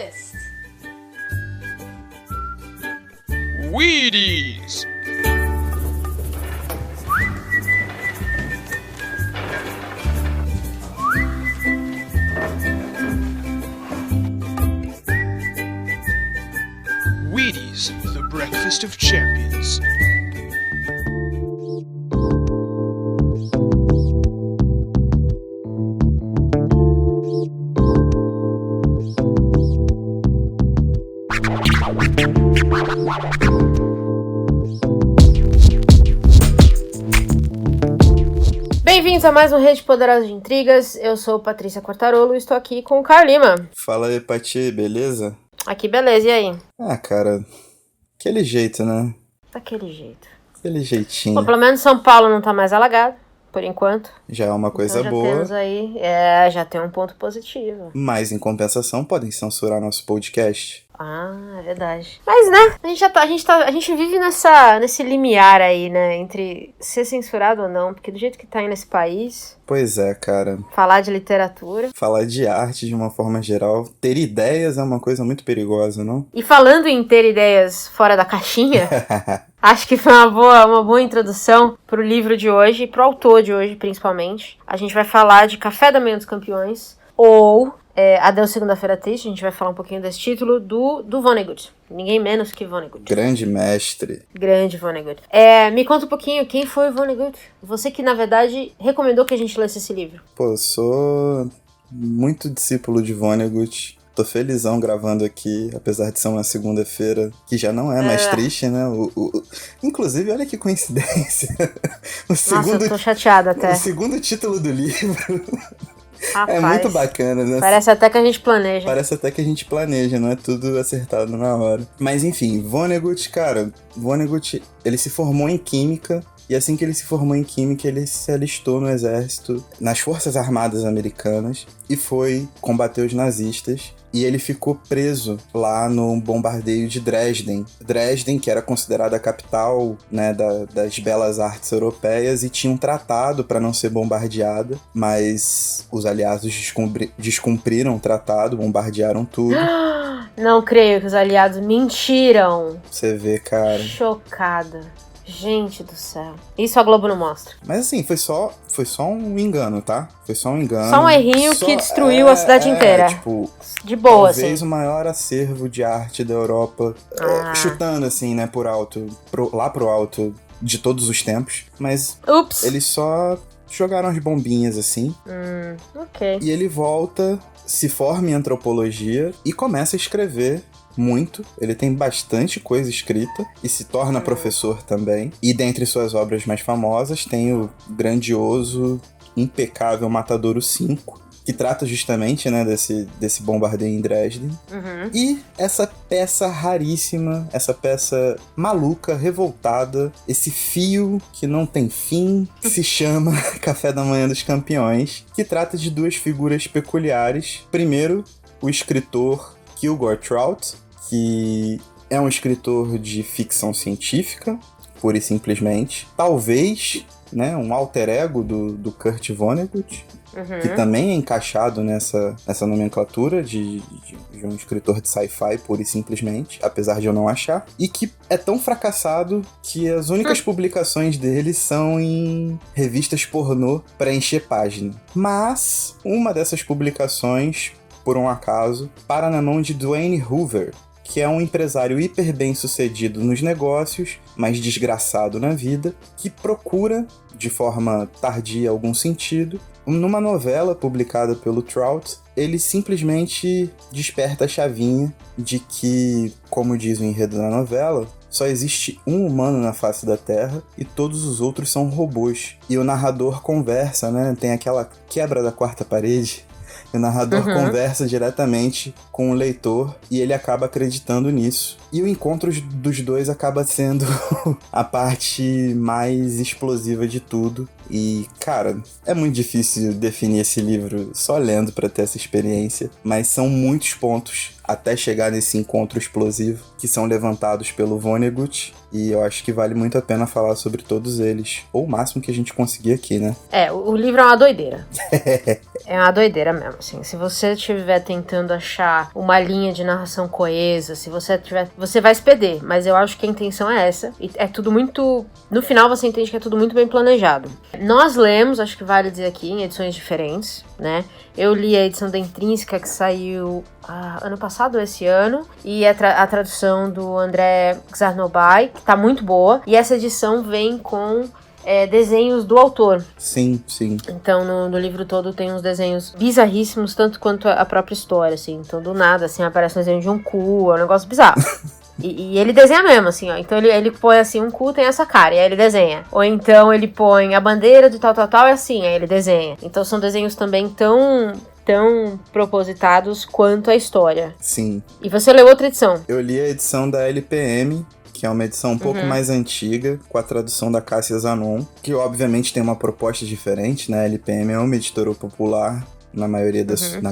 breakfast. Wheaties! Wheaties, the breakfast of champions. Bem-vindos a mais um Rede Poderosa de Intrigas. Eu sou Patrícia Quartarolo e estou aqui com o Caio Lima. Fala aí, Pati, beleza? Aqui, beleza, e aí? Ah, cara, aquele jeito, né? Daquele jeito. Aquele jeitinho. Bom, pelo menos São Paulo não tá mais alagado, por enquanto. Já é uma coisa então já boa. temos aí, já tem um ponto positivo. Mas, em compensação, podem censurar nosso podcast. Ah, é verdade. Mas, né, a gente vive nesse limiar aí, né, entre ser censurado ou não, porque do jeito que tá aí nesse país, Pois é, cara. falar de literatura. Falar de arte de uma forma geral, ter ideias é uma coisa muito perigosa, não? E falando em ter ideias fora da caixinha, acho que foi uma boa introdução pro livro de hoje, pro autor de hoje, principalmente. A gente vai falar de Café da Manhã dos Campeões, ou Adeus Segunda-feira Triste. A gente vai falar um pouquinho desse título do Vonnegut. Ninguém menos que Vonnegut. Grande mestre. Grande Vonnegut. Me conta um pouquinho, quem foi o Vonnegut? Você que, na verdade, recomendou que a gente lesse esse livro. Pô, eu sou muito discípulo de Vonnegut. Tô felizão gravando aqui, apesar de ser uma segunda-feira que já não é mais triste, né? Inclusive, olha que coincidência. Nossa, eu tô chateada até. O segundo título do livro Rapaz, é muito bacana, né? Parece até que a gente planeja. Parece até que a gente planeja, não é tudo acertado na hora. Mas enfim, Vonnegut, cara, ele se formou em Química. E assim que ele se formou em Química, ele se alistou no exército, nas Forças Armadas Americanas, e foi combater os nazistas. E ele ficou preso lá no bombardeio de Dresden. Dresden, que era considerada a capital, né, das belas artes europeias, e tinha um tratado para não ser bombardeada, mas os aliados descumpriram o tratado, bombardearam tudo. Não creio que os aliados mentiram. Você vê, cara. Chocada. Gente do céu. Isso a Globo não mostra. Mas assim, foi só um engano, tá? Foi só um engano. Só um errinho que destruiu a cidade inteira. Tipo, de boa, talvez assim. o maior acervo de arte da Europa, chutando assim, né, por alto, lá pro alto de todos os tempos. Mas Ups. eles só jogaram as bombinhas assim. Ok. E ele volta, se forma em antropologia e começa a escrever muito. Ele tem bastante coisa escrita e se torna professor também. E dentre suas obras mais famosas tem o grandioso, impecável Matadouro 5, que trata justamente, né, desse bombardeio em Dresden. E essa peça raríssima, essa peça maluca, revoltada, esse fio que não tem fim, que se chama Café da Manhã dos Campeões, que trata de duas figuras peculiares. Primeiro, o escritor Kilgore Trout, que é um escritor de ficção científica, pura e simplesmente. Talvez, né, um alter ego do Kurt Vonnegut, que também é encaixado nessa nomenclatura de um escritor de sci-fi, pura e simplesmente, apesar de eu não achar. E que é tão fracassado que as únicas publicações dele são em revistas pornô para encher página. Mas uma dessas publicações, por um acaso, para na mão de Dwayne Hoover, que é um empresário hiper bem sucedido nos negócios, mas desgraçado na vida, que procura, de forma tardia algum sentido, numa novela publicada pelo Trout, ele simplesmente desperta a chavinha de que, como diz o enredo da novela, só existe um humano na face da Terra e todos os outros são robôs. E o narrador conversa, né? Tem aquela quebra da quarta parede. O narrador conversa diretamente com o leitor e ele acaba acreditando nisso. E o encontro dos dois acaba sendo a parte mais explosiva de tudo. E, cara, é muito difícil definir esse livro só lendo pra ter essa experiência, mas são muitos pontos até chegar nesse encontro explosivo que são levantados pelo Vonnegut, e eu acho que vale muito a pena falar sobre todos eles, ou o máximo que a gente conseguir aqui, né? O livro é uma doideira. É uma doideira mesmo, assim. Se você estiver tentando achar uma linha de narração coesa, se você tiver... Você vai se perder, mas eu acho que a intenção é essa. E é tudo muito... No final você entende que é tudo muito bem planejado. Nós lemos, acho que vale dizer aqui, em edições diferentes, né? Eu li a edição da Intrínseca, que saiu ano passado ou esse ano, e a tradução do André Czarnoby, que tá muito boa. E essa edição vem com... desenhos do autor. Sim, sim. Então, no livro todo tem uns desenhos bizarríssimos, tanto quanto a própria história, assim. Então, do nada, assim, aparece um desenho de um cu, é um negócio bizarro. E ele desenha mesmo, assim, ó. Então, ele põe, assim, um cu tem essa cara, e aí ele desenha. Ou então, ele põe a bandeira de tal, é assim, aí ele desenha. Então, são desenhos também tão propositados quanto a história. Sim. E você leu outra edição? Eu li a edição da LPM, que é uma edição um pouco mais antiga, com a tradução da Cássia Zanon, que obviamente tem uma proposta diferente, né? A LPM é uma editora popular na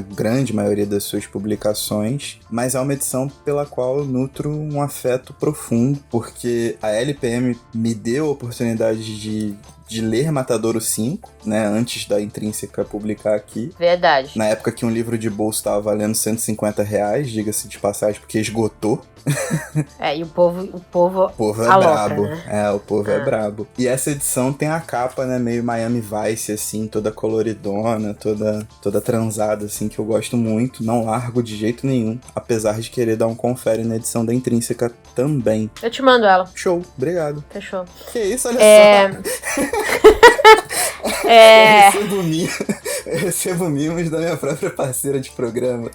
grande maioria das suas publicações, mas é uma edição pela qual eu nutro um afeto profundo, porque a LPM me deu a oportunidade de ler Matadouro 5, né, antes da Intrínseca publicar aqui. Verdade. Na época que um livro de bolso estava valendo R$150, diga-se de passagem, porque esgotou. E o povo é alopra, brabo. né? O povo é brabo. E essa edição tem a capa, né, meio Miami Vice, assim, toda coloridona, toda transada, assim, que eu gosto muito. Não largo de jeito nenhum, apesar de querer dar um confere na edição da Intrínseca também. Eu te mando ela. Show, obrigado. Fechou. Que isso, olha só. Eu recebo mimos da minha própria parceira de programa.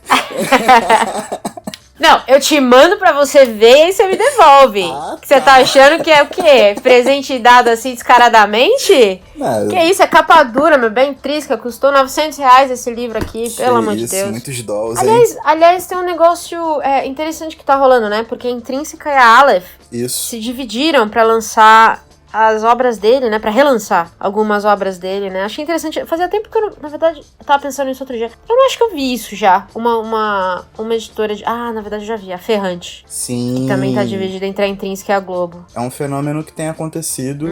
Não, eu te mando pra você ver e aí você me devolve. Você tá achando que é o quê? Presente dado assim descaradamente? Não, que isso, é capa dura, meu bem intrínseca. Custou R$900 esse livro aqui, pelo amor de Deus. Muitos dólares. Aliás, tem um negócio interessante que tá rolando, né? Porque a Intrínseca e a Aleph se dividiram pra lançar as obras dele, né, pra relançar algumas obras dele, né, achei interessante, fazia tempo que eu, na verdade, eu tava pensando nisso outro dia, eu não acho que eu vi isso já, uma editora de, na verdade eu já vi, a Ferrante. Sim. Que também tá dividida entre a Intrínseca e a Globo. É um fenômeno que tem acontecido,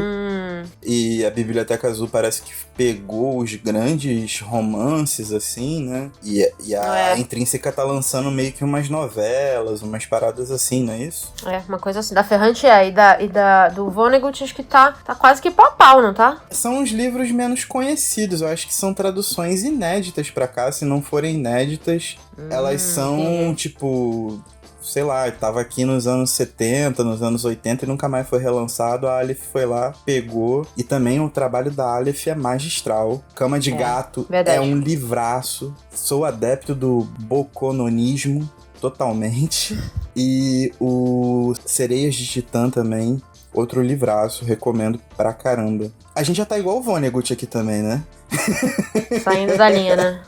e a Biblioteca Azul parece que pegou os grandes romances, assim, né, e a Intrínseca tá lançando meio que umas novelas, umas paradas assim, não é isso? Uma coisa assim, da Ferrante e do Vonnegut, acho que tá quase que pau, não tá? São os livros menos conhecidos, eu acho que são traduções inéditas pra cá, se não forem inéditas, elas são, tipo, sei lá, tava aqui nos anos 70, nos anos 80 e nunca mais foi relançado, a Aleph foi lá, pegou, e também o trabalho da Aleph é magistral. Cama de Gato verdade. É um livraço, sou adepto do bocononismo, totalmente, e o Sereias de Titã também, outro livraço, recomendo pra caramba. A gente já tá igual o Vonnegut aqui também, né? Saindo da linha, né?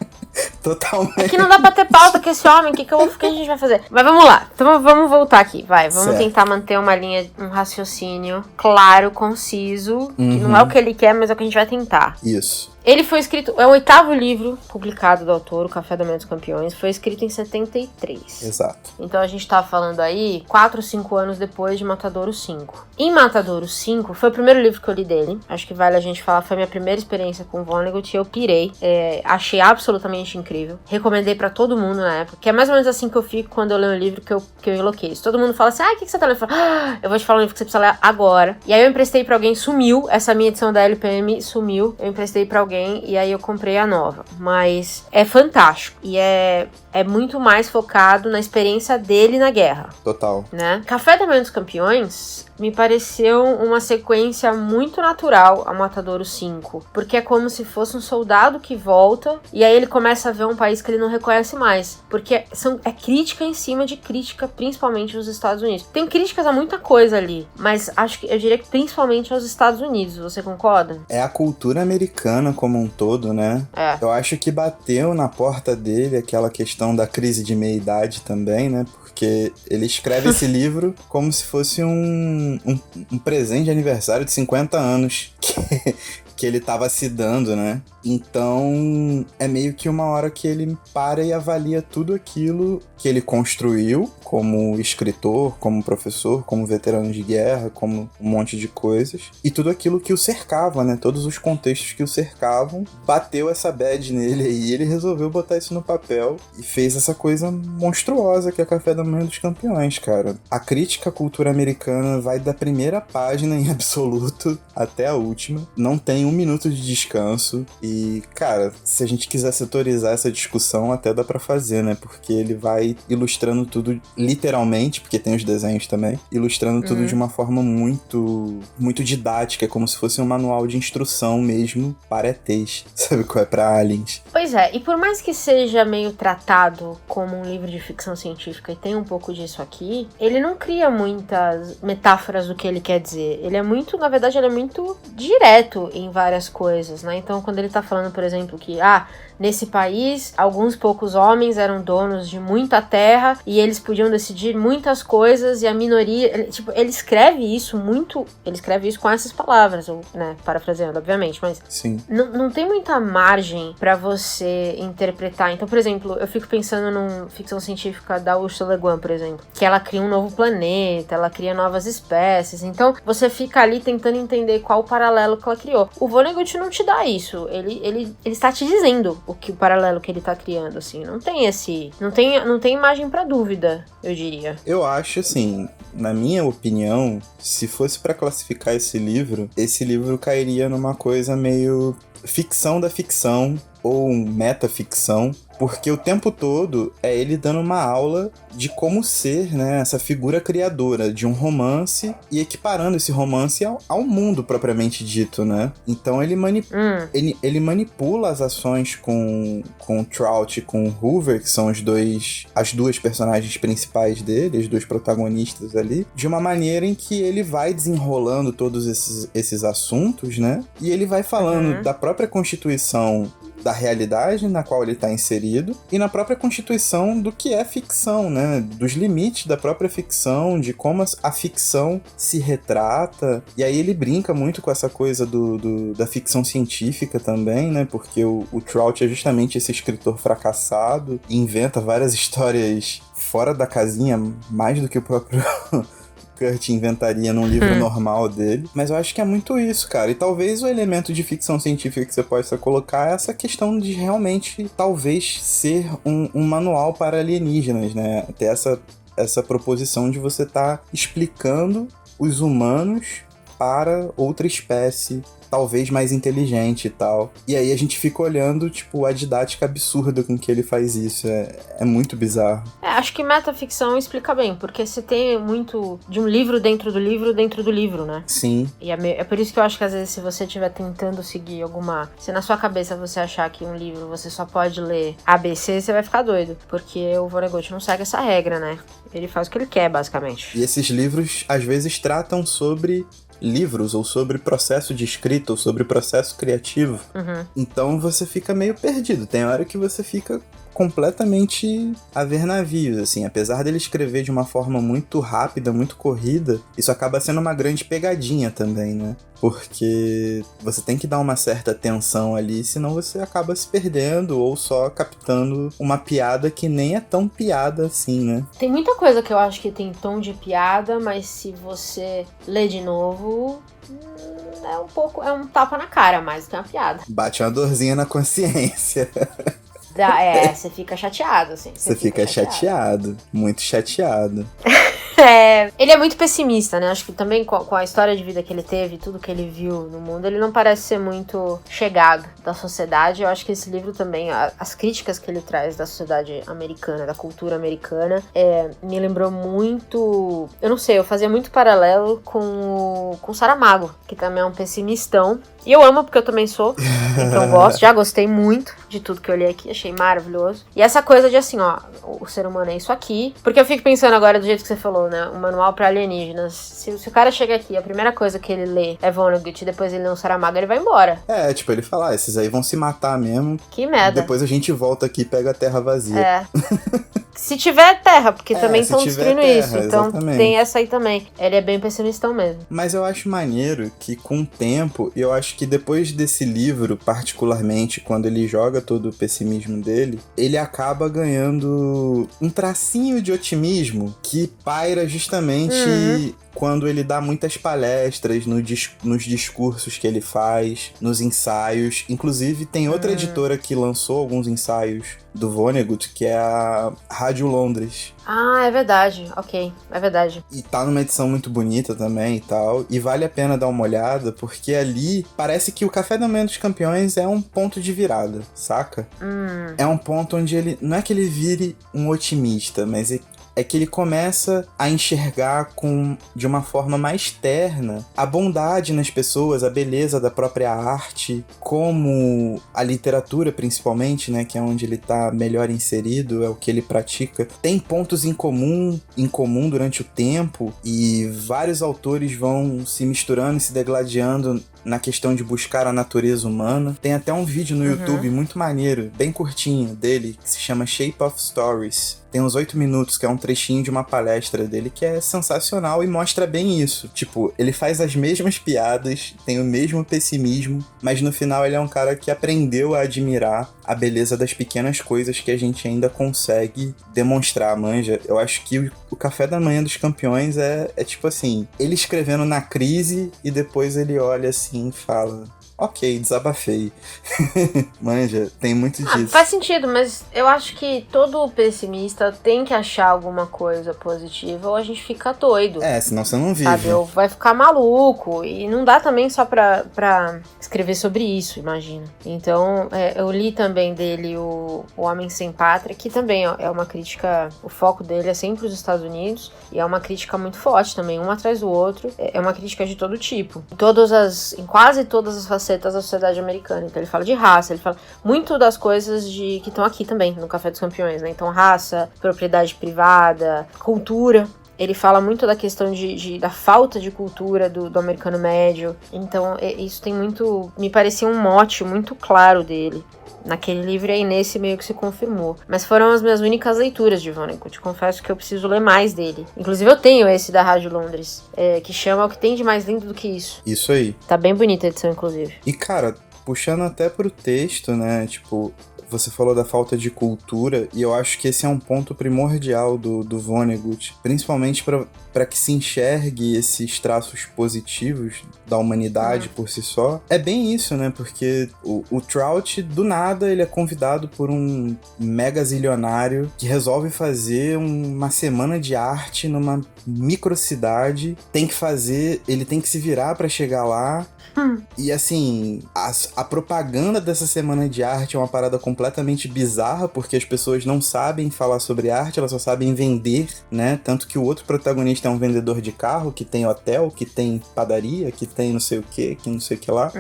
Totalmente. Aqui não dá pra ter pauta com esse homem, o que a gente vai fazer? Mas vamos lá, então vamos voltar aqui, vamos tentar manter uma linha, um raciocínio claro, conciso, que não é o que ele quer, mas é o que a gente vai tentar. Isso. Ele foi escrito, é o 8º livro publicado do autor, O Café da Manhã dos Campeões, foi escrito em 73. Exato. Então a gente tá falando aí 4 ou 5 anos depois de Matadouro 5. Em Matadouro 5, foi o primeiro livro que eu li dele, acho que vale a gente falar, foi a minha primeira experiência com Vonnegut e eu pirei, achei absolutamente incrível, recomendei pra todo mundo na época, que é mais ou menos assim que eu fico quando eu leio um livro que eu enlouqueço. Todo mundo fala assim, o que você tá lendo? Eu falo, eu vou te falar um livro que você precisa ler agora. E aí eu emprestei pra alguém, sumiu, essa minha edição da LPM sumiu, eu emprestei pra alguém e aí eu comprei a nova. Mas é fantástico. E é muito mais focado na experiência dele na guerra. Total. Né? Café da Manhã dos Campeões me pareceu uma sequência muito natural a Matadouro 5, porque é como se fosse um soldado que volta e aí ele começa a ver um país que ele não reconhece mais, porque é crítica em cima de crítica, principalmente aos Estados Unidos. Tem críticas a muita coisa ali, mas eu diria que principalmente aos Estados Unidos, você concorda? É a cultura americana como um todo, né? É. Eu acho que bateu na porta dele aquela questão da crise de meia-idade também, né? Porque ele escreve esse livro como se fosse um presente de aniversário de 50 anos que ele tava se dando, né? Então, é meio que uma hora que ele para e avalia tudo aquilo que ele construiu como escritor, como professor, como veterano de guerra, como um monte de coisas. E tudo aquilo que o cercava, né? Todos os contextos que o cercavam. Bateu essa bad nele e ele resolveu botar isso no papel e fez essa coisa monstruosa que é Café da Manhã dos Campeões, cara. A crítica à cultura americana vai da primeira página em absoluto até a última. Não tem um minuto de descanso. E, cara, se a gente quiser setorizar essa discussão, até dá pra fazer, né? Porque ele vai ilustrando tudo literalmente, porque tem os desenhos também, ilustrando tudo de uma forma muito, muito didática, como se fosse um manual de instrução mesmo para ETs, sabe qual é? Pra aliens. Pois é, e por mais que seja meio tratado como um livro de ficção científica e tem um pouco disso aqui, ele não cria muitas metáforas do que ele quer dizer. Ele é muito, na verdade, ele é muito direto em várias coisas, né? Então, quando ele tá falando, por exemplo, que, nesse país, alguns poucos homens eram donos de muita terra e eles podiam decidir muitas coisas e a minoria... Ele escreve isso com essas palavras, né, parafraseando, obviamente, mas sim, não tem muita margem pra você interpretar. Então, por exemplo, eu fico pensando numa ficção científica da Ursula Le Guin, por exemplo, que ela cria um novo planeta, ela cria novas espécies, então você fica ali tentando entender qual o paralelo que ela criou. O Vonnegut não te dá isso, ele está te dizendo o paralelo que ele tá criando, assim, não tem imagem pra dúvida, eu diria. Eu acho, assim, na minha opinião, se fosse pra classificar esse livro cairia numa coisa meio ficção da ficção ou metaficção, porque o tempo todo é ele dando uma aula de como ser, né, essa figura criadora de um romance e equiparando esse romance ao mundo propriamente dito, né? Então ele manipula as ações com Trout e com Hoover, que são as duas personagens principais dele, os dois protagonistas ali, de uma maneira em que ele vai desenrolando todos esses assuntos, né? E ele vai falando da própria constituição da realidade na qual ele está inserido e na própria constituição do que é ficção, né? Dos limites da própria ficção, de como a ficção se retrata. E aí ele brinca muito com essa coisa da ficção científica também, né? Porque o Trout é justamente esse escritor fracassado e inventa várias histórias fora da casinha, mais do que o próprio Kurt inventaria num livro normal dele. Mas eu acho que é muito isso, cara. E talvez o elemento de ficção científica que você possa colocar é essa questão de realmente, talvez, ser um manual para alienígenas, né? Ter essa proposição de você estar explicando os humanos para outra espécie, talvez mais inteligente e tal. E aí a gente fica olhando, tipo, a didática absurda com que ele faz isso. É muito bizarro. Acho que metaficção explica bem, porque você tem muito de um livro dentro do livro, né? Sim. E é por isso que eu acho que às vezes se você estiver tentando seguir se na sua cabeça você achar que um livro você só pode ler ABC, você vai ficar doido. Porque o Vonnegut não segue essa regra, né? Ele faz o que ele quer, basicamente. E esses livros, às vezes, tratam sobre livros, ou sobre processo de escrita, ou sobre processo criativo. Então você fica meio perdido. Tem hora que você fica completamente a ver navios, assim. Apesar dele escrever de uma forma muito rápida, muito corrida, isso acaba sendo uma grande pegadinha também, né? Porque você tem que dar uma certa atenção ali, senão você acaba se perdendo ou só captando uma piada que nem é tão piada assim, né? Tem muita coisa que eu acho que tem tom de piada, mas se você ler de novo, é um tapa na cara mais do que uma piada. Bate uma dorzinha na consciência. Você fica chateado, assim. Você fica chateado, muito chateado. Ele é muito pessimista, né? Acho que também com a história de vida que ele teve, tudo que ele viu no mundo, ele não parece ser muito chegado da sociedade. Eu acho que esse livro também, as críticas que ele traz da sociedade americana, da cultura americana, me lembrou muito... Eu não sei, eu fazia muito paralelo com Saramago, que também é um pessimistão. E eu amo, porque eu também sou, então gosto. Já gostei muito de tudo que eu li aqui, achei maravilhoso. E essa coisa de assim, ó, o ser humano é isso aqui. Porque eu fico pensando agora do jeito que você falou, né? Um manual pra alienígenas. Se o cara chega aqui, a primeira coisa que ele lê é Vonnegut e depois ele lê um Saramago, ele vai embora. Tipo, ele fala, esses aí vão se matar mesmo. Que merda. Depois a gente volta aqui e pega a terra vazia. Se tiver terra, porque também estão destruindo terra, isso. Então exatamente. tem essa aí também. Ele é bem pessimistão mesmo. Mas eu acho maneiro que com o tempo, eu acho que depois desse livro, particularmente, quando ele joga todo o pessimismo dele, ele acaba ganhando um tracinho de otimismo que paira justamente quando ele dá muitas palestras nos discursos que ele faz, nos ensaios. Inclusive, tem outra editora que lançou alguns ensaios do Vonnegut, que é a Rádio Londres. Ah, é verdade. Ok, é verdade. E tá numa edição muito bonita também e tal. E vale a pena dar uma olhada, porque ali parece que o Café da Manhã dos Campeões é um ponto de virada, saca? É um ponto onde ele... Não é que ele vire um otimista, mas é que ele começa a enxergar de uma forma mais terna a bondade nas pessoas, a beleza da própria arte, como a literatura principalmente, né, que é onde ele tá melhor inserido, é o que ele pratica, tem pontos em comum durante o tempo, e vários autores vão se misturando e se degladiando na questão de buscar a natureza humana. Tem até um vídeo no YouTube muito maneiro, bem curtinho, dele, que se chama Shape of Stories. Tem uns 8 minutos, que é um trechinho de uma palestra dele, que é sensacional e mostra bem isso. Tipo, ele faz as mesmas piadas, tem o mesmo pessimismo, mas no final ele é um cara que aprendeu a admirar a beleza das pequenas coisas que a gente ainda consegue demonstrar, manja. Eu acho que o Café da Manhã dos Campeões é tipo assim, ele escrevendo na crise e depois ele olha assim e fala... Ok, desabafei. Manja, tem muito disso. Faz sentido, mas eu acho que todo pessimista tem que achar alguma coisa positiva ou a gente fica doido. Senão você não vive. Sabe, ou vai ficar maluco. E não dá também só pra escrever sobre isso, imagina. Então, eu li também dele o Homem Sem Pátria, que também é uma crítica, o foco dele é sempre os Estados Unidos, e é uma crítica muito forte também, um atrás do outro. É uma crítica de todo tipo. Em quase todas as facetas da sociedade americana. Então ele fala de raça, ele fala muito das coisas que estão aqui também, no Café dos Campeões, né? Então raça, propriedade privada, cultura. Ele fala muito da questão da falta de cultura do americano médio. Então isso tem muito... Me parecia um mote muito claro dele naquele livro, e aí nesse meio que se confirmou. Mas foram as minhas únicas leituras de Vonnegut. Confesso que eu preciso ler mais dele. Inclusive eu tenho esse da Rádio Londres, que chama O que tem de mais lindo do que isso. Isso aí. Tá bem bonita a edição, inclusive. E cara, puxando até pro texto, né, tipo... Você falou da falta de cultura, e eu acho que esse é um ponto primordial do Vonnegut, principalmente para que se enxergue esses traços positivos da humanidade por si só. É bem isso, né? Porque o Trout, do nada, ele é convidado por um mega zilionário que resolve fazer uma semana de arte numa microcidade. Ele tem que se virar para chegar lá. E assim, a propaganda dessa semana de arte é uma parada completamente bizarra, porque as pessoas não sabem falar sobre arte, elas só sabem vender, né? Tanto que o outro protagonista é um vendedor de carro, que tem hotel, que tem padaria, que tem não sei o que não sei o que lá.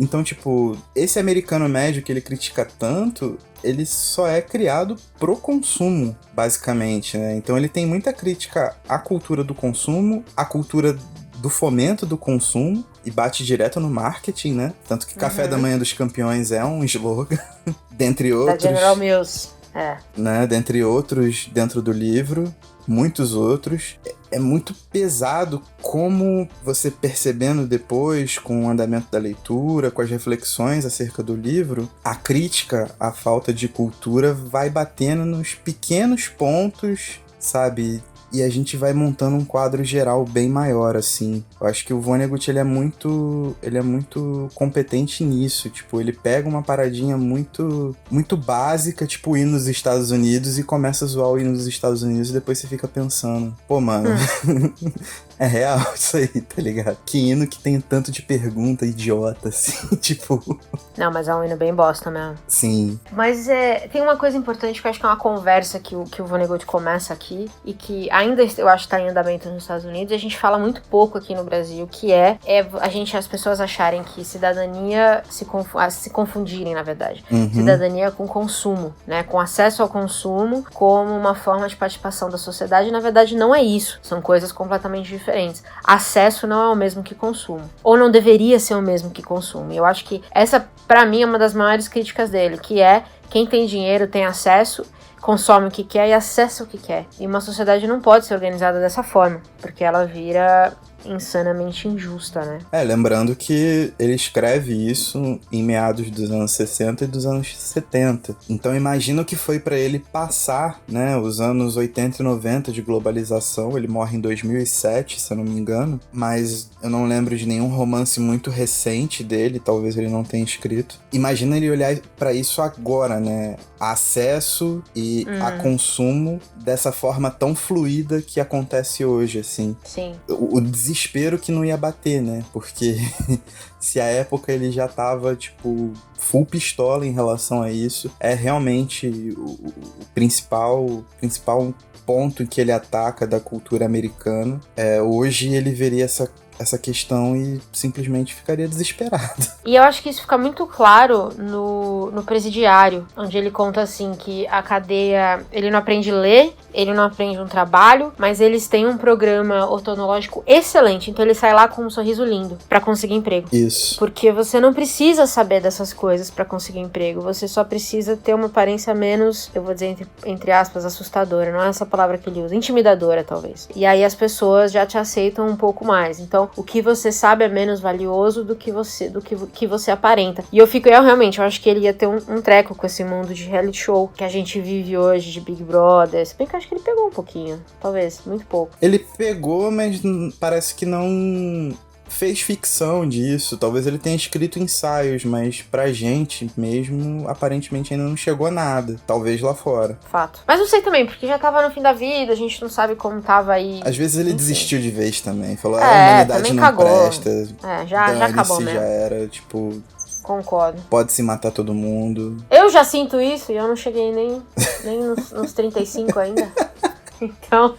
Então, tipo, esse americano médio que ele critica tanto, ele só é criado pro consumo, basicamente, né? Então ele tem muita crítica à cultura do consumo, à cultura do fomento do consumo, e bate direto no marketing, né? Tanto que Café da Manhã dos Campeões é um slogan, dentre outros. Da General Mills, né? Dentre outros dentro do livro, muitos outros. É muito pesado como você percebendo depois, com o andamento da leitura, com as reflexões acerca do livro, a crítica à falta de cultura vai batendo nos pequenos pontos, sabe? e a gente vai montando um quadro geral bem maior, assim. Eu acho que o Vonnegut, ele é muito competente nisso, tipo, ele pega uma paradinha muito básica, tipo, ir nos Estados Unidos e começa a zoar o ir nos Estados Unidos e depois você fica pensando, pô, mano, é real isso aí, tá ligado? Que hino que tem tanto de pergunta idiota, assim, tipo... Não, mas é um hino bem bosta mesmo. Sim. Mas tem uma coisa importante que eu acho que é uma conversa que o Vonnegut começa aqui e que ainda eu acho que tá em andamento nos Estados Unidos e a gente fala muito pouco aqui no Brasil, que é as pessoas acharem que cidadania se confundirem, na verdade. Cidadania com consumo, né? Com acesso ao consumo como uma forma de participação da sociedade. Na verdade, não é isso. São coisas completamente diferentes. Acesso não é o mesmo que consumo. Ou não deveria ser o mesmo que consumo. E eu acho que essa, pra mim, é uma das maiores críticas dele, que é quem tem dinheiro tem acesso, consome o que quer e acessa o que quer. E uma sociedade não pode ser organizada dessa forma, porque ela vira insanamente injusta, né? Lembrando que ele escreve isso em meados dos anos 60 e dos anos 70. Então imagina o que foi pra ele passar, né, os anos 80 e 90 de globalização. Ele morre em 2007, se eu não me engano, mas eu não lembro de nenhum romance muito recente dele, talvez ele não tenha escrito. Imagina ele olhar pra isso agora, né? Acesso e a consumo dessa forma tão fluida que acontece hoje, assim. Sim. O desespero que não ia bater, né? Porque se a época ele já tava, tipo, full pistola em relação a isso, é realmente o principal ponto em que ele ataca da cultura americana. Hoje ele veria essa questão e simplesmente ficaria desesperado. E eu acho que isso fica muito claro no Presidiário, onde ele conta assim que a cadeia, ele não aprende a ler, ele não aprende um trabalho, mas eles têm um programa odontológico excelente, então ele sai lá com um sorriso lindo pra conseguir emprego. Isso. Porque você não precisa saber dessas coisas pra conseguir emprego, você só precisa ter uma aparência menos, eu vou dizer entre aspas, assustadora, não é essa palavra que ele usa, intimidadora talvez. E aí as pessoas já te aceitam um pouco mais. Então, o que você sabe é menos valioso do que você aparenta. E eu realmente, eu acho que ele ia ter um treco com esse mundo de reality show que a gente vive hoje, de Big Brother. Se bem que eu acho que ele pegou um pouquinho, talvez, muito pouco. Ele pegou, mas parece que não fez ficção disso. Talvez ele tenha escrito ensaios, mas pra gente mesmo, aparentemente ainda não chegou a nada. Talvez lá fora. Fato. Mas não sei também, porque já tava no fim da vida, a gente não sabe como tava aí. Às vezes ele desistiu de vez também. Falou, a humanidade não cagou. Presta. Já acabou mesmo. Já era, tipo... Concordo. Pode se matar todo mundo. Eu já sinto isso e eu não cheguei nem nos 35 ainda. Então,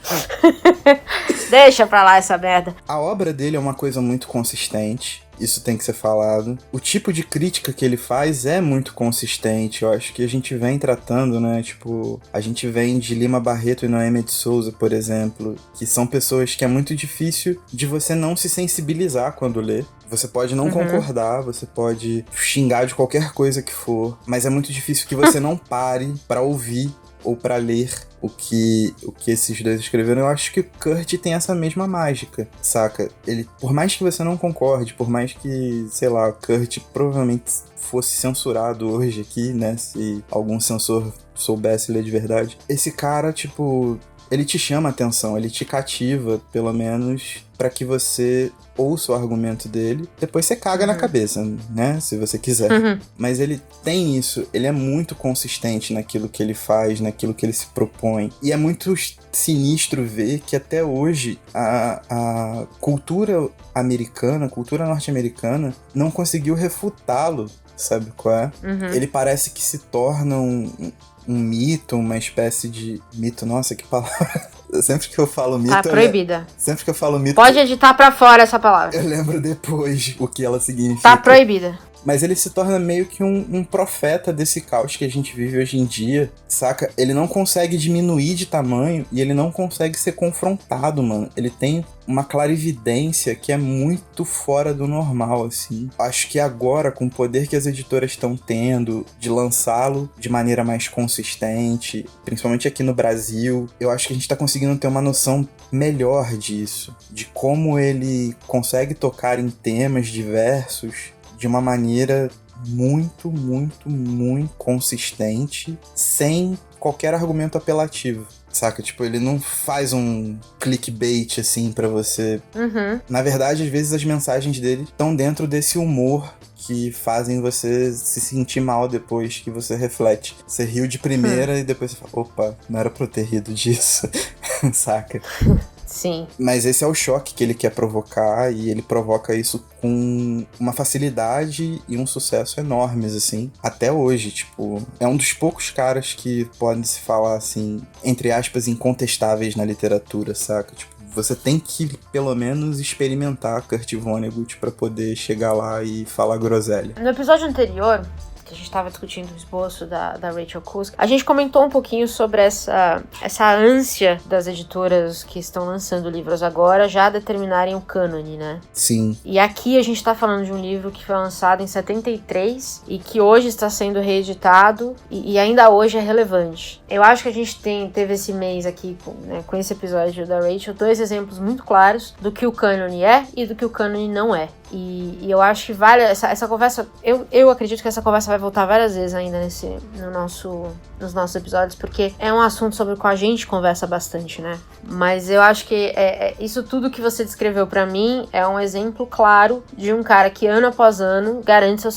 deixa pra lá essa merda. A obra dele é uma coisa muito consistente. Isso tem que ser falado. O tipo de crítica que ele faz é muito consistente. Eu acho que a gente vem tratando, né? Tipo, a gente vem de Lima Barreto e Noêmia de Souza, por exemplo, que são pessoas que é muito difícil de você não se sensibilizar quando lê. Você pode não concordar, você pode xingar de qualquer coisa que for, mas é muito difícil que você não pare pra ouvir ou pra ler o que esses dois escreveram. Eu acho que o Kurt tem essa mesma mágica, saca? Ele, por mais que você não concorde, por mais que, sei lá, o Kurt provavelmente fosse censurado hoje aqui, né? Se algum censor soubesse ler de verdade. Esse cara, tipo, ele te chama a atenção, ele te cativa, pelo menos, pra que você ouça o argumento dele, depois você caga na cabeça, né? Se você quiser. Mas ele tem isso, ele é muito consistente naquilo que ele faz, naquilo que ele se propõe. E é muito sinistro ver que até hoje a cultura americana, a cultura norte-americana, não conseguiu refutá-lo, sabe qual é? Ele parece que se torna um mito, uma espécie de mito, nossa, que palavra. Sempre que eu falo mito... Tá proibida. Sempre que eu falo mito... Pode editar pra fora essa palavra. Eu lembro depois o que ela significa. Tá proibida. Mas ele se torna meio que um profeta desse caos que a gente vive hoje em dia, saca? Ele não consegue diminuir de tamanho e ele não consegue ser confrontado, mano. Ele tem uma clarividência que é muito fora do normal, assim. Acho que agora, com o poder que as editoras estão tendo de lançá-lo de maneira mais consistente, principalmente aqui no Brasil, eu acho que a gente tá conseguindo ter uma noção melhor disso, de como ele consegue tocar em temas diversos de uma maneira muito, muito, muito consistente, sem qualquer argumento apelativo. saca? Tipo, ele não faz um clickbait, assim, pra você. Na verdade, às vezes as mensagens dele estão dentro desse humor que fazem você se sentir mal depois que você reflete. Você riu de primeira e depois você fala, opa, não era pra eu ter rido disso, saca? Sim. Mas esse é o choque que ele quer provocar, e ele provoca isso com uma facilidade e um sucesso enormes, assim, até hoje. Tipo, é um dos poucos caras que podem se falar, assim, entre aspas, incontestáveis na literatura, saca? Tipo, você tem que, pelo menos, experimentar Kurt Vonnegut pra poder chegar lá e falar groselha. No episódio anterior, que a gente estava discutindo o esboço da Rachel Cusk, a gente comentou um pouquinho sobre essa ânsia das editoras que estão lançando livros agora já determinarem o cânone, né? Sim. E aqui a gente tá falando de um livro que foi lançado em 73 e que hoje está sendo reeditado e ainda hoje é relevante. Eu acho que a gente teve esse mês aqui, né, com esse episódio da Rachel, 2 exemplos muito claros do que o cânone é e do que o cânone não é. E eu acho que vale essa conversa. Eu acredito que essa conversa vai voltar várias vezes ainda nos nossos episódios, porque é um assunto sobre o qual a gente conversa bastante, né? Mas eu acho que isso tudo que você descreveu pra mim é um exemplo claro de um cara que ano após ano garante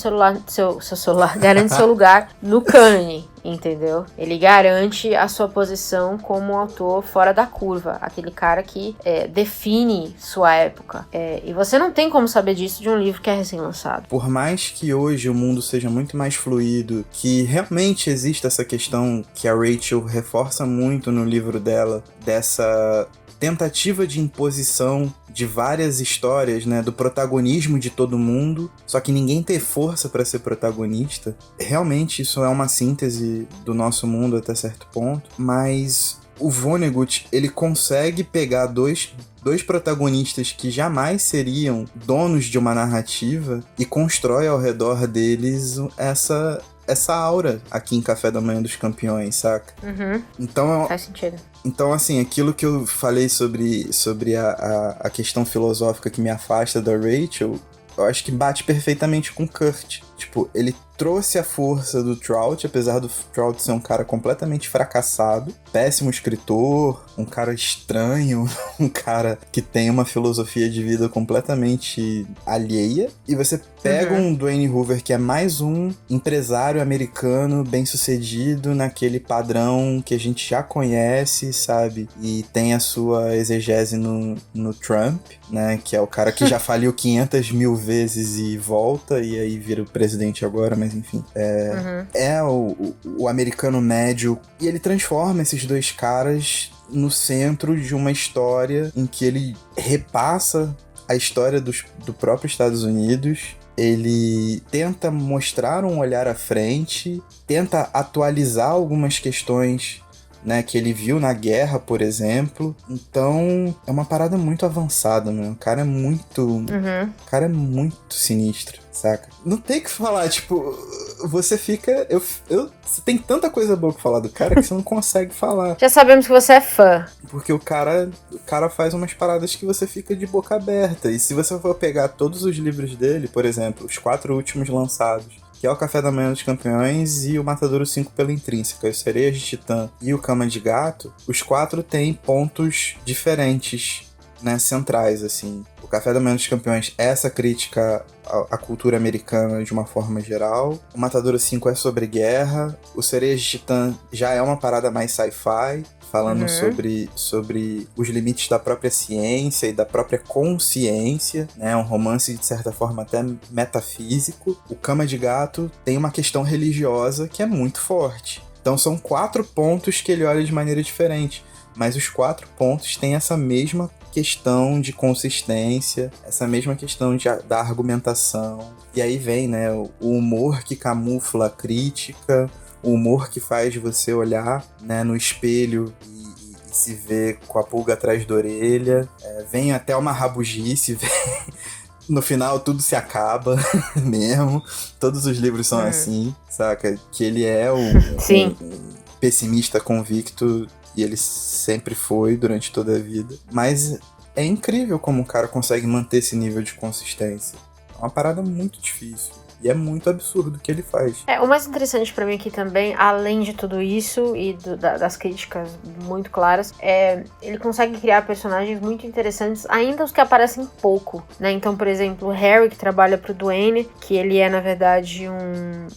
garante seu lugar no cânone. Entendeu? Ele garante a sua posição como um autor fora da curva. Aquele cara que define sua época. E você não tem como saber disso de um livro que é recém-lançado. Por mais que hoje o mundo seja muito mais fluido, que realmente exista essa questão que a Rachel reforça muito no livro dela, dessa tentativa de imposição de várias histórias, né, do protagonismo de todo mundo, só que ninguém ter força para ser protagonista. Realmente isso é uma síntese do nosso mundo até certo ponto, mas o Vonnegut, ele consegue pegar dois protagonistas que jamais seriam donos de uma narrativa e constrói ao redor deles essa aura aqui em Café da Manhã dos Campeões, saca? Então, faz sentido. Então, assim, aquilo que eu falei sobre a questão filosófica que me afasta da Rachel, eu acho que bate perfeitamente com Kurt. Tipo, ele trouxe a força do Trout, apesar do Trout ser um cara completamente fracassado, péssimo escritor, um cara estranho, um cara que tem uma filosofia de vida completamente alheia, e você pega um Dwayne Hoover que é mais um empresário americano bem-sucedido naquele padrão que a gente já conhece, sabe? E tem a sua exegese no Trump, né? Que é o cara que já faliu 500 mil vezes e volta, e aí vira o presidente agora, mas enfim. É o americano médio, e ele transforma esses dois caras no centro de uma história em que ele repassa a história do próprio Estados Unidos. Ele tenta mostrar um olhar à frente, tenta atualizar algumas questões, né, que ele viu na guerra, por exemplo. Então, é uma parada muito avançada, né? O cara é muito sinistro, saca? Não tem o que falar, tipo, você fica... Você tem tanta coisa boa pra falar do cara que você não consegue falar. Já sabemos que você é fã. Porque o cara faz umas paradas que você fica de boca aberta. E se você for pegar todos os livros dele, por exemplo, os 4 últimos lançados, que é o Café da Manhã dos Campeões e o Matadouro 5 pela Intrínseca, o Sereias de Titã e o Cama de Gato, os 4 têm pontos diferentes, né, centrais, assim. O Café da Manhã dos Campeões é essa crítica à cultura americana de uma forma geral. O Matadouro 5 é sobre guerra. O Sereias de Titã já é uma parada mais sci-fi, falando sobre os limites da própria ciência e da própria consciência, né? Um romance, de certa forma, até metafísico. O Cama de Gato tem uma questão religiosa que é muito forte. Então são 4 pontos que ele olha de maneira diferente, mas os 4 pontos têm essa mesma questão de consistência, essa mesma questão da argumentação. E aí vem, né, o humor que camufla a crítica, o humor que faz você olhar, né, no espelho e se ver com a pulga atrás da orelha. Vem até uma rabugice, no final tudo se acaba mesmo. Todos os livros são assim, saca? Que ele é um pessimista convicto, e ele sempre foi durante toda a vida. Mas é incrível como o cara consegue manter esse nível de consistência uma parada muito difícil. E é muito absurdo o que ele faz. O mais interessante pra mim aqui também, além de tudo isso e das críticas muito claras, ele consegue criar personagens muito interessantes, ainda os que aparecem pouco, né? Então, por exemplo, o Harry, que trabalha pro Duane, que ele é, na verdade, um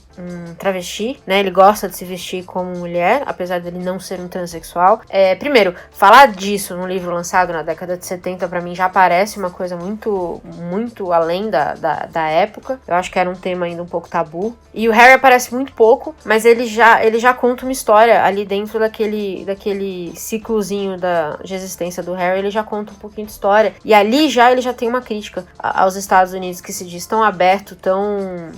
travesti, né? Ele gosta de se vestir como mulher, apesar dele não ser um transexual. Primeiro, falar disso num livro lançado na década de 70, pra mim, já parece uma coisa muito, muito além da época. Eu acho que era um tema ainda um pouco tabu. E o Harry aparece muito pouco, mas ele já conta uma história ali dentro daquele ciclozinho de existência do Harry. Ele já conta um pouquinho de história. E ali ele já tem uma crítica aos Estados Unidos, que se diz tão aberto, tão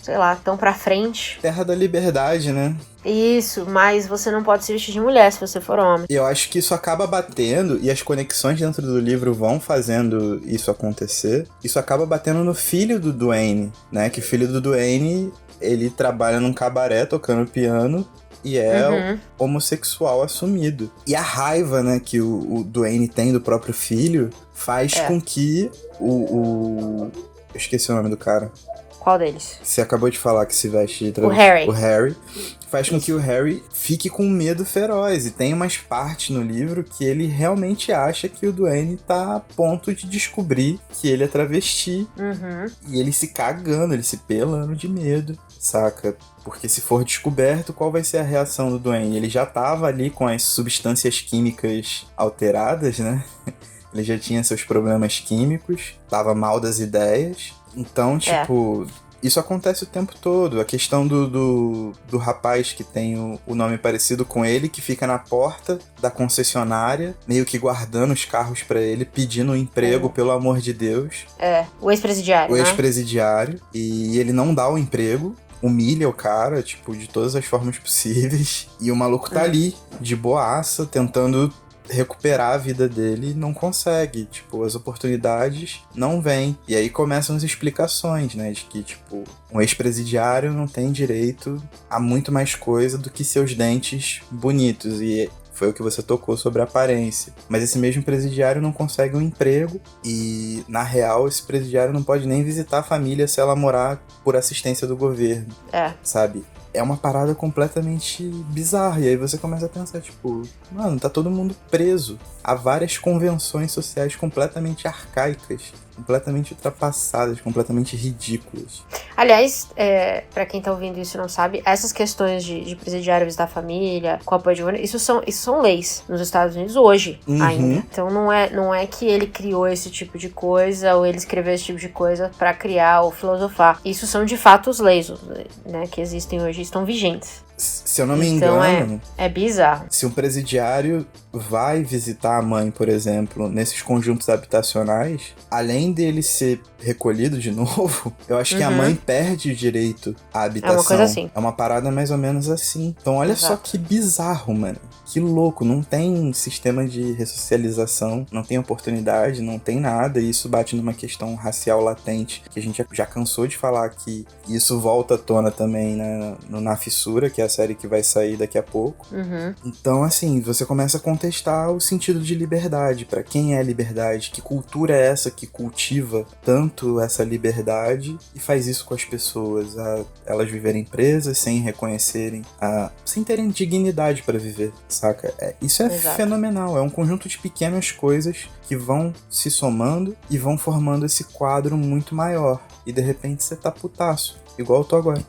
sei lá, tão pra frente. Terra da liberdade, né? Isso, mas você não pode se vestir de mulher se você for homem. E eu acho que isso acaba batendo, e as conexões dentro do livro vão fazendo isso acontecer. Isso acaba batendo no filho do Duane, né? Que o filho do Duane, ele trabalha num cabaré tocando piano e é homossexual assumido. E a raiva, né, que o Duane tem do próprio filho faz com que eu esqueci o nome do cara. Qual deles? Você acabou de falar que se veste de travesti. O Harry. O Harry. Faz com que o Harry fique com medo feroz. E tem umas partes no livro que ele realmente acha que o Duane tá a ponto de descobrir que ele é travesti. E ele se cagando, ele se pelando de medo, saca? Porque se for descoberto, qual vai ser a reação do Duane? Ele já tava ali com as substâncias químicas alteradas, né? Ele já tinha seus problemas químicos, tava mal das ideias. Então, tipo, isso acontece o tempo todo. A questão do rapaz que tem o nome parecido com ele, que fica na porta da concessionária, meio que guardando os carros pra ele, pedindo um emprego, pelo amor de Deus. O ex-presidiário, O ex-presidiário. E ele não dá o emprego. Humilha o cara, tipo, de todas as formas possíveis. E o maluco tá ali, de boaça, tentando recuperar a vida dele e não consegue. Tipo, as oportunidades não vêm. E aí começam as explicações, né? De que, tipo, um ex-presidiário não tem direito a muito mais coisa do que seus dentes bonitos. E foi o que você tocou sobre a aparência. Mas esse mesmo presidiário não consegue um emprego e, na real, esse presidiário não pode nem visitar a família se ela morar por assistência do governo. Sabe? É uma parada completamente bizarra. E aí você começa a pensar, tipo, mano, tá todo mundo preso. Há várias convenções sociais completamente arcaicas, completamente ultrapassadas, completamente ridículas. Aliás, pra quem tá ouvindo isso e não sabe, essas questões de presidiário visitar a família, com apoio de governo, isso são leis nos Estados Unidos hoje ainda. Então não é que ele criou esse tipo de coisa ou ele escreveu esse tipo de coisa pra criar ou filosofar. Isso são de fato as leis, né, que existem hoje e estão vigentes. Se eu não me engano, é bizarro. Se um presidiário vai visitar a mãe, por exemplo, nesses conjuntos habitacionais, além dele ser recolhido de novo, eu acho que a mãe perde o direito à habitação. É uma coisa assim. É uma parada mais ou menos assim. Então olha só que bizarro, mano. Que louco, não tem sistema de ressocialização, não tem oportunidade, não tem nada, e isso bate numa questão racial latente, que a gente já cansou de falar aqui. E isso volta à tona também na Fissura, que é a série que vai sair daqui a pouco. Então, assim, você começa a contestar o sentido de liberdade. Pra quem é liberdade? Que cultura é essa que cultiva tanto essa liberdade e faz isso com as pessoas? Elas viverem presas sem reconhecerem, sem terem dignidade pra viver, saca? Isso é fenomenal. É um conjunto de pequenas coisas que vão se somando e vão formando esse quadro muito maior. E de repente você tá putaço, igual eu tô agora.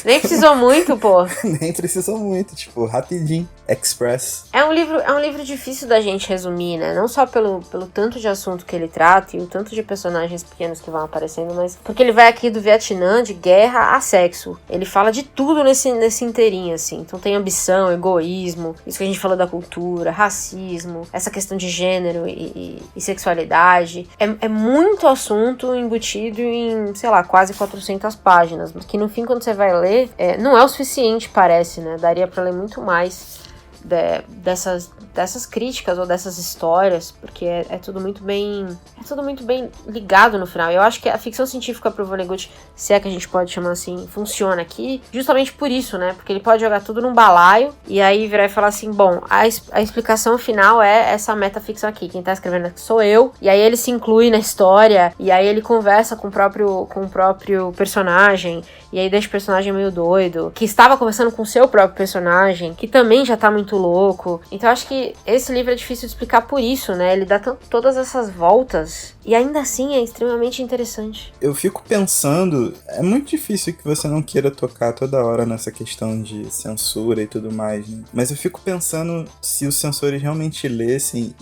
Nem precisou muito, pô. Nem precisou muito, tipo, rapidinho, express. É um livro difícil da gente resumir, né? Não só pelo tanto de assunto que ele trata e o tanto de personagens pequenos que vão aparecendo, mas porque ele vai aqui do Vietnã, de guerra a sexo. Ele fala de tudo nesse inteirinho, assim. Então tem ambição, egoísmo, isso que a gente falou da cultura, racismo, essa questão de gênero e sexualidade. É muito assunto embutido em, sei lá, quase 400 páginas, mas que no fim, quando você vai ler, não é o suficiente, parece, né? Daria pra ler muito mais dessas dessas críticas ou dessas histórias, porque é tudo muito bem ligado no final. Eu acho que a ficção científica pro Vonnegut, se é que a gente pode chamar assim, funciona aqui justamente por isso, né? Porque ele pode jogar tudo num balaio e aí virar e falar assim, bom, a explicação final é essa metaficção aqui, quem tá escrevendo aqui sou eu, e aí ele se inclui na história, e aí ele conversa com o próprio personagem, e aí deixa o personagem meio doido, que estava conversando com o seu próprio personagem, que também já tá muito louco. Então eu acho que esse livro é difícil de explicar por isso, né? Ele dá todas essas voltas e ainda assim é extremamente interessante. Eu fico pensando, é muito difícil que você não queira tocar toda hora nessa questão de censura e tudo mais, né? Mas eu fico pensando se os censores realmente lessem,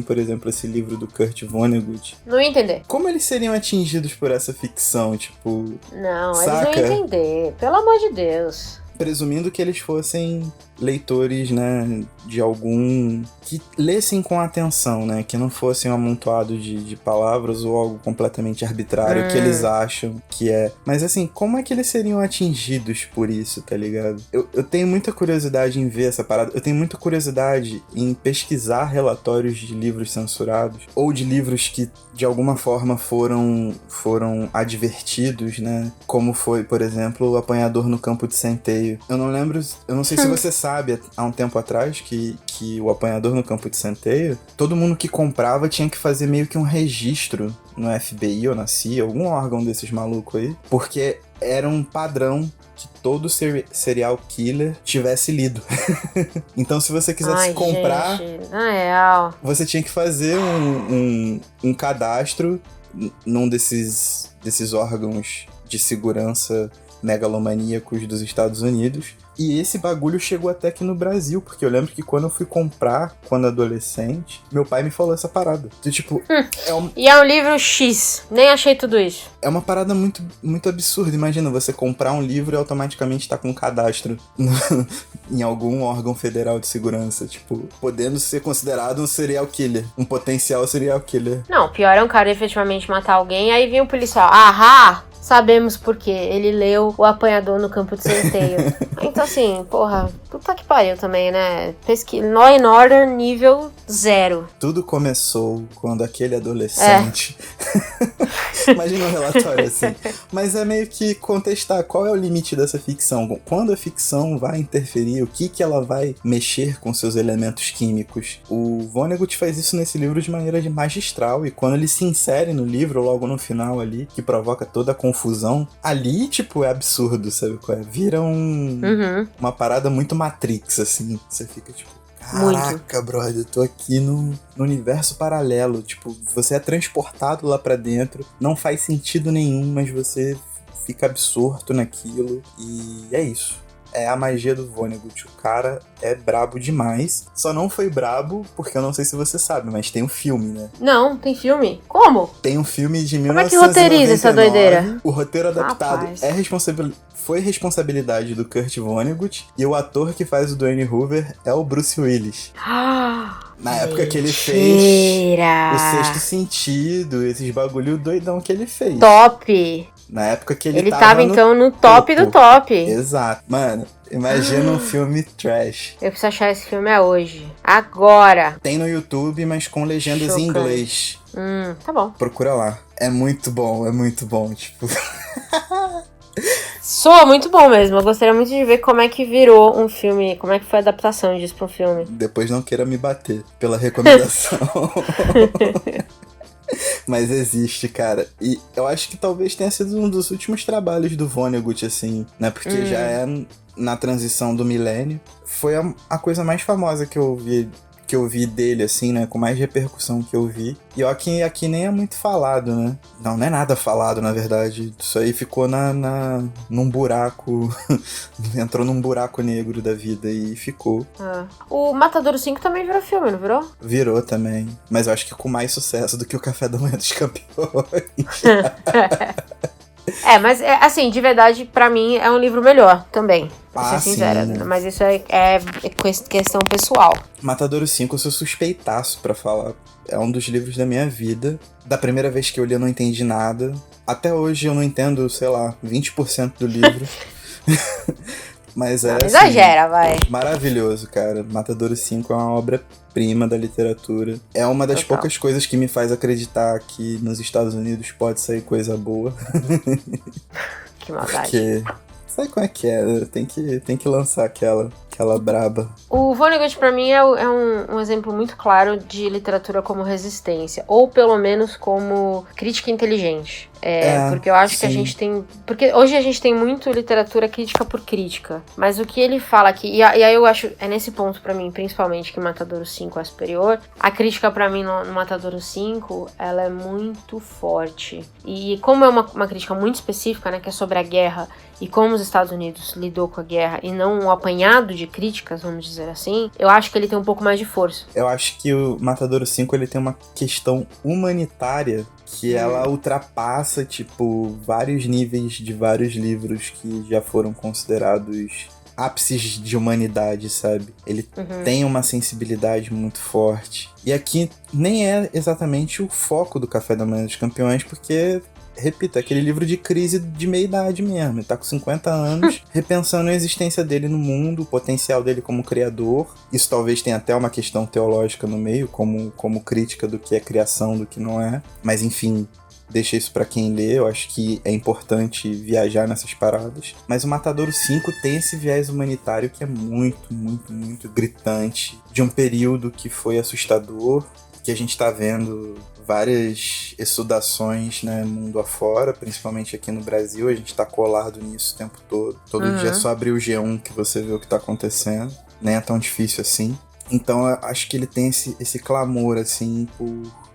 por exemplo, esse livro do Kurt Vonnegut. Não ia entender. Como eles seriam atingidos por essa ficção, tipo... Não, saca? eles não iam entender. Pelo amor de Deus. Presumindo que eles fossem leitores, né, de algum... que lessem com atenção, né, que não fossem um amontoado de palavras ou algo completamente arbitrário que eles acham que é. Mas assim, como é que eles seriam atingidos por isso, tá ligado? Eu tenho muita curiosidade em ver essa parada, eu tenho muita curiosidade em pesquisar relatórios de livros censurados, ou de livros que de alguma forma foram advertidos, né, como foi, por exemplo, O Apanhador no Campo de Centeio. Eu não sei se você sabe, há um tempo atrás, que O Apanhador no Campo de Centeio, todo mundo que comprava tinha que fazer meio que um registro no FBI ou na CIA, algum órgão desses malucos aí, porque era um padrão que todo serial killer tivesse lido. Então, se você quisesse comprar, gente, na real, você tinha que fazer um cadastro num desses órgãos de segurança megalomaníacos dos Estados Unidos. E esse bagulho chegou até aqui no Brasil, porque eu lembro que quando eu fui comprar, quando adolescente, meu pai me falou essa parada. Então, tipo, E é um livro X, nem achei tudo isso. é uma parada muito, muito absurda. Imagina você comprar um livro e automaticamente tá com um cadastro em algum órgão federal de segurança, tipo, podendo ser considerado um serial killer, um potencial serial killer. Não, o pior é um cara efetivamente matar alguém, aí vem o policial, ahá! Sabemos por quê. Ele leu O Apanhador no Campo de Centeio. Então, assim, porra, puta que pariu também, né? Law and Order nível 0. Tudo começou quando aquele adolescente... Imagina um relatório assim. Mas é meio que contestar qual é o limite dessa ficção. Quando a ficção vai interferir, o que ela vai mexer com seus elementos químicos. O Vonnegut faz isso nesse livro de maneira magistral. E quando ele se insere no livro, logo no final ali, que provoca toda a confusão, ali, tipo, é absurdo, sabe qual é? Vira uma parada muito Matrix, assim. Você fica, tipo, caraca, brother, eu tô aqui no universo paralelo. Tipo, você é transportado lá pra dentro, não faz sentido nenhum, mas você fica absorto naquilo. E é isso. É a magia do Vonnegut. O cara é brabo demais. Só não foi brabo, porque eu não sei se você sabe, mas tem um filme, né? Não, tem filme? Como? Tem um filme de Como é que 1999. roteiriza essa doideira? O roteiro adaptado Rapaz. foi responsabilidade do Kurt Vonnegut. E o ator que faz o Dwayne Hoover é o Bruce Willis. Na época que ele fez O Sexto Sentido, esses bagulho doidão que ele fez. Top! Na época que ele tava então no top do top. Exato. Mano, imagina um filme trash. Eu preciso achar esse filme hoje. Agora. Tem no YouTube, mas com legendas em inglês. Tá bom. Procura lá. É muito bom, tipo... Soa muito bom mesmo. Eu gostaria muito de ver como é que virou um filme, como é que foi a adaptação disso pra um filme. Depois não queira me bater pela recomendação. Mas existe, cara. E eu acho que talvez tenha sido um dos últimos trabalhos do Vonnegut, assim, né? Porque já é na transição do milênio. Foi a coisa mais famosa que eu vi dele, assim, né? Com mais repercussão que eu vi. E ó, que aqui nem é muito falado, né? Não é nada falado, na verdade. Isso aí ficou num buraco... Entrou num buraco negro da vida e ficou. O Matadouro 5 também virou filme, não virou? Virou também. Mas eu acho que com mais sucesso do que o Café da Manhã dos Campeões. Mas assim, de verdade, pra mim é um livro melhor também. Pra ser sincera. Sim. Mas isso é questão pessoal. Matadouro 5 eu sou suspeitaço pra falar. É um dos livros da minha vida. Da primeira vez que eu li eu não entendi nada. Até hoje eu não entendo, sei lá, 20% do livro. Mas é Não assim, exagera, vai. maravilhoso, cara. Matadouro 5 é uma obra-prima da literatura. É uma das Total. poucas coisas que me faz acreditar que nos Estados Unidos pode sair coisa boa. Que maldade. Porque sabe como é que é? Né? Tem que lançar aquela braba. O Vonnegut, pra mim, é um exemplo muito claro de literatura como resistência. Ou, pelo menos, como crítica inteligente. Porque eu acho que a sim. gente tem... Porque hoje a gente tem muito literatura crítica por crítica. Mas o que ele fala aqui... E aí eu acho... É nesse ponto, pra mim, principalmente, que Matadouro 5 é superior. A crítica, pra mim, no Matadouro 5, ela é muito forte. E como é uma crítica muito específica, né? Que é sobre a guerra e como os Estados Unidos lidou com a guerra e não um apanhado de críticas, vamos dizer assim, eu acho que ele tem um pouco mais de força. Eu acho que o Matadouro 5 ele tem uma questão humanitária que ela ultrapassa, tipo, vários níveis de vários livros que já foram considerados ápices de humanidade, sabe? Ele tem uma sensibilidade muito forte. E aqui nem é exatamente o foco do Café da Manhã dos Campeões, porque... Repito, é aquele livro de crise de meia-idade mesmo. Ele tá com 50 anos, repensando a existência dele no mundo, o potencial dele como criador. Isso talvez tenha até uma questão teológica no meio, como crítica do que é criação, do que não é. Mas enfim, deixa isso pra quem lê. Eu acho que é importante viajar nessas paradas. Mas o Matadouro 5 tem esse viés humanitário que é muito, muito, muito gritante. De um período que foi assustador, que a gente tá vendo... várias exudações, né, mundo afora, principalmente aqui no Brasil, a gente tá colado nisso o tempo todo. Todo dia é só abrir o G1 que você vê o que tá acontecendo, nem é tão difícil assim. Então eu acho que ele tem esse clamor, assim,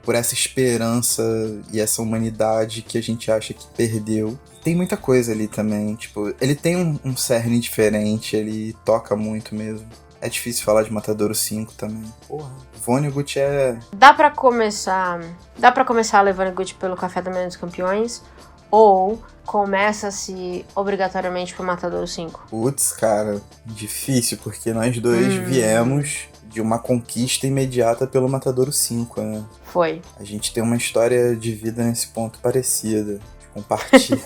por essa esperança e essa humanidade que a gente acha que perdeu. Tem muita coisa ali também, tipo, ele tem um cerne diferente, ele toca muito mesmo. É difícil falar de Matadouro 5 também. Porra, Vonnegut é... Dá pra começar a ler Vonnegut pelo Café da Manhã dos Campeões, ou começa-se obrigatoriamente pro Matadouro 5? Putz, cara, difícil, porque nós dois viemos de uma conquista imediata pelo Matadouro 5, né? Foi. A gente tem uma história de vida nesse ponto parecida. Compartilha.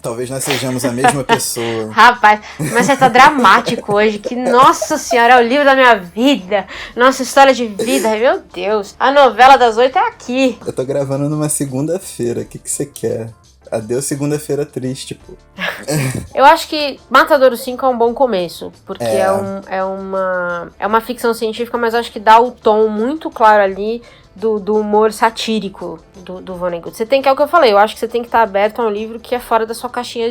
Talvez nós sejamos a mesma pessoa. Rapaz, mas você tá dramático hoje. Que, nossa senhora, é o livro da minha vida. Nossa história de vida, meu Deus. A novela das 8 é aqui. Eu tô gravando numa segunda-feira. O que você quer? Adeus segunda-feira triste, pô. Eu acho que Matadouro 5 é um bom começo. Porque é uma ficção científica, mas acho que dá o tom muito claro ali do humor satírico do Vonnegut. Você tem que, é o que eu falei, eu acho que você tem que estar aberto a um livro que é fora da sua caixinha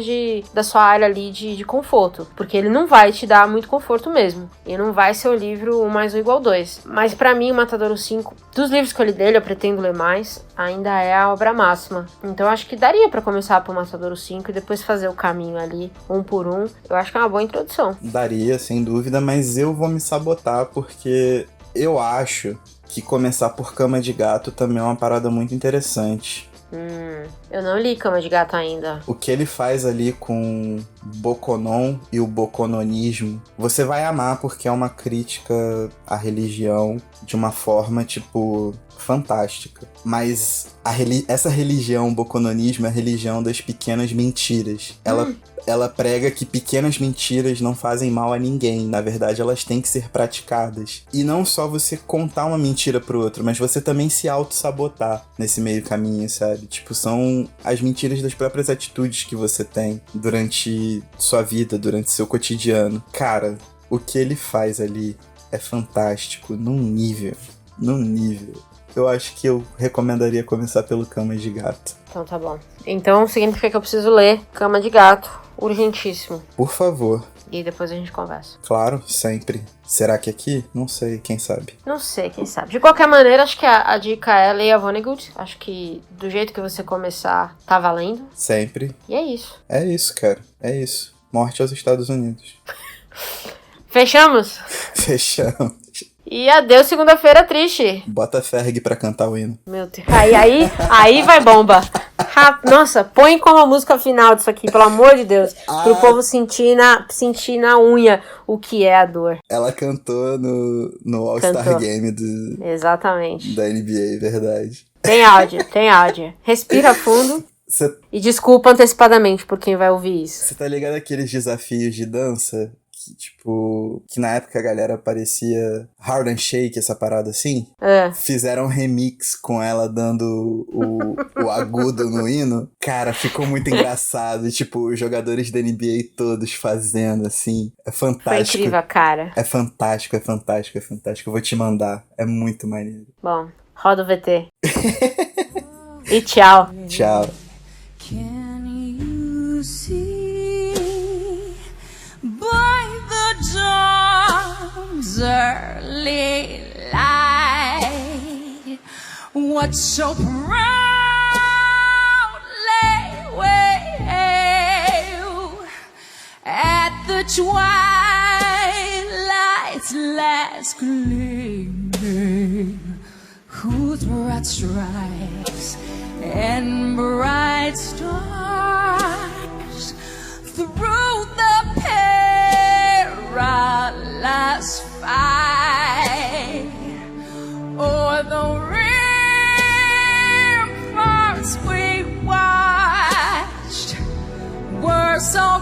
da sua área ali de conforto. Porque ele não vai te dar muito conforto mesmo. E não vai ser o livro 1 mais 1 igual 2. Mas pra mim, o Matadouro 5, dos livros que eu li dele, eu pretendo ler mais, ainda é a obra máxima. Então eu acho que daria pra começar por Matadouro 5 e depois fazer o caminho ali, um por um. Eu acho que é uma boa introdução. Daria, sem dúvida, mas eu vou me sabotar porque eu acho que começar por Cama de Gato também é uma parada muito interessante. Eu não li Cama de Gato ainda. O que ele faz ali com Bokonon e o bokononismo, você vai amar porque é uma crítica à religião de uma forma, tipo, fantástica. Mas essa religião, o bokononismo, é a religião das pequenas mentiras. Ela prega que pequenas mentiras não fazem mal a ninguém. Na verdade, elas têm que ser praticadas. E não só você contar uma mentira pro outro, mas você também se auto-sabotar nesse meio caminho, sabe? Tipo, são as mentiras das próprias atitudes que você tem durante sua vida, durante seu cotidiano. Cara, o que ele faz ali é fantástico, num nível. Eu acho que eu recomendaria começar pelo Cama de Gato. Então tá bom. Então significa que eu preciso ler Cama de Gato. Urgentíssimo. Por favor. E depois a gente conversa. Claro, sempre. Será que aqui? Não sei, quem sabe. Não sei, quem sabe. De qualquer maneira, acho que a dica é leia Vonnegut. Acho que do jeito que você começar, tá valendo. Sempre. E é isso. É isso, cara. É isso. Morte aos Estados Unidos. Fechamos? Fechamos. E adeus segunda-feira triste. Bota Ferg pra cantar o hino. Meu Deus. Aí vai bomba. Nossa, põe como a música final disso aqui, pelo amor de Deus. Pro povo sentir na unha o que é a dor. Ela cantou no All-Star Game Exatamente. da NBA, verdade. Tem áudio. Respira fundo. E desculpa antecipadamente por quem vai ouvir isso. Você tá ligado aqueles desafios de dança? Que, tipo, que na época a galera parecia Hard and Shake, essa parada assim? Fizeram um remix com ela dando o agudo no hino. Cara, ficou muito engraçado. Tipo, os jogadores da NBA todos fazendo, assim. É fantástico. Foi incrível, cara. É fantástico, é fantástico, é fantástico. Eu vou te mandar. É muito maneiro. Bom, roda o VT. E tchau. Tchau. Can you see by the dawn's early light what so proudly wailed at the twilight's last gleaming, whose broad stripes and bright stars through the perilous fight o'er the ramparts we watched were so